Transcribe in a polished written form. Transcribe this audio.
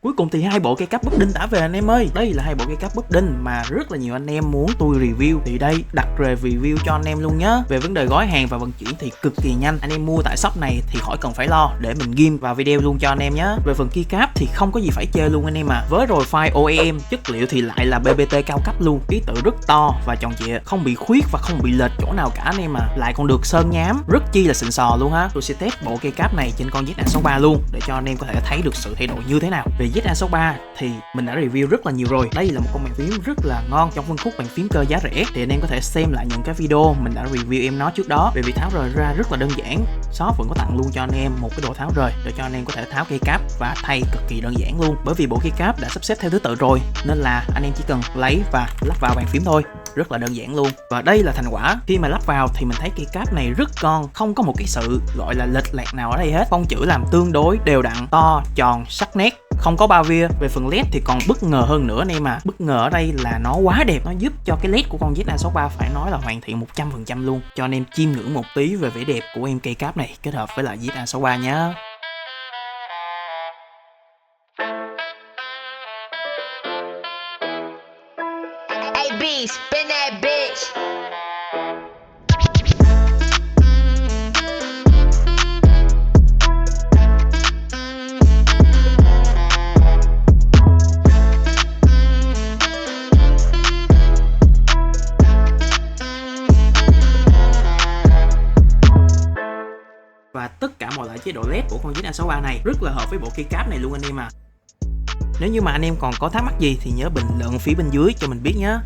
Cuối cùng thì hai bộ cây cáp bất đinh đã về anh em ơi. Đây là hai bộ cây cáp bất đinh mà rất là nhiều anh em muốn tôi review, thì đây đặt về review cho anh em luôn nhá. Về vấn đề gói hàng và vận chuyển thì cực kỳ nhanh, anh em mua tại shop này thì khỏi cần phải lo, để mình ghim vào video luôn cho anh em nhé. Về phần keycap thì không có gì phải chê luôn anh em à. Với rồi file OEM, chất liệu thì lại là BBT cao cấp luôn, ký tự rất to và tròn trịa, không bị khuyết và không bị lệch chỗ nào cả anh em à. Lại còn được sơn nhám, rất chi là xịn sò luôn ha. Tôi sẽ test bộ cây cáp này trên con ZA63 luôn để cho anh em có thể thấy được sự thay đổi như thế nào. Về ZA63 thì mình đã review rất là nhiều rồi. Đây là một con bàn phím rất là ngon trong phân khúc bàn phím cơ giá rẻ, thì anh em có thể xem lại những cái video mình đã review em nó trước đó. Về việc tháo rời ra rất là đơn giản, shop vẫn có tặng luôn cho anh em một cái đồ tháo rời để cho anh em có thể tháo cây cáp và thay cực kỳ đơn giản luôn. Bởi vì bộ cây cáp đã sắp xếp theo thứ tự rồi nên là anh em chỉ cần lấy và lắp vào bàn phím thôi, rất là đơn giản luôn. Và đây là thành quả khi mà lắp vào thì mình thấy cây cáp này rất con, không có một cái sự gọi là lệch lạc nào ở đây hết. Phông chữ làm tương đối đều đặn, to, tròn, sắc nét, không có ba via. Về phần led thì còn bất ngờ hơn nữa anh em à. Bất ngờ ở đây là nó quá đẹp, nó giúp cho cái led của con ZA63 phải nói là hoàn thiện 100% luôn. Cho anh em chiêm ngưỡng một tí về vẻ đẹp của em cây cáp này kết hợp với lại ZA63 nhé. AB, spin that bitch. Và tất cả mọi loại chế độ led của con ZA63 này rất là hợp với bộ cây cáp này luôn anh em à. Nếu như mà anh em còn có thắc mắc gì thì nhớ bình luận phía bên dưới cho mình biết nhé.